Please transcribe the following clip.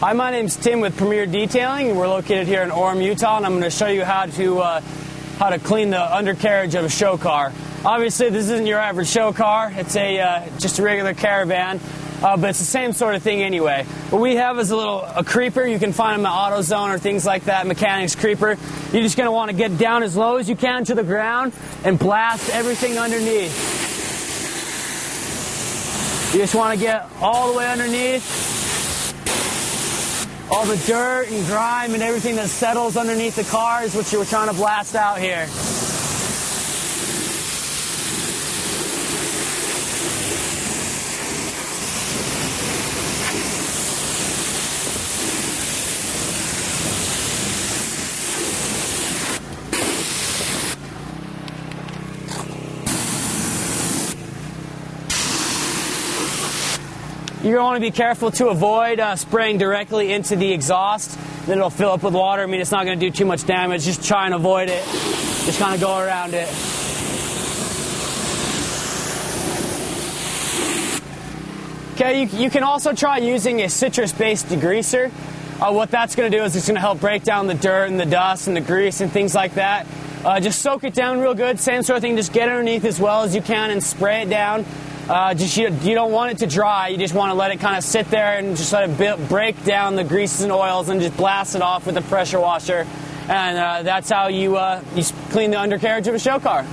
Hi, my name's Tim with Premier Detailing. We're located here in Orem, Utah, and I'm going to show you how to clean the undercarriage of a show car. Obviously, this isn't your average show car. It's just a regular caravan, but it's the same sort of thing anyway. What we have is a creeper. You can find them at AutoZone or things like that, mechanics creeper. You're just going to want to get down as low as you can to the ground and blast everything underneath. You just want to get all the way underneath. All the dirt and grime and everything that settles underneath the car is what you were trying to blast out here. You're going to want to be careful to avoid spraying directly into the exhaust. Then it'll fill up with water. I mean, it's not going to do too much damage. Just try and avoid it. Just kind of go around it. Okay, you can also try using a citrus-based degreaser. What that's going to do is it's going to help break down the dirt and the dust and the grease and things like that. Just soak it down real good. Same sort of thing. Just get underneath as well as you can and spray it down. You don't want it to dry. You just want to let it kind of sit there and just let it break down the greases and oils and just blast it off with a pressure washer. And that's how you clean the undercarriage of a show car.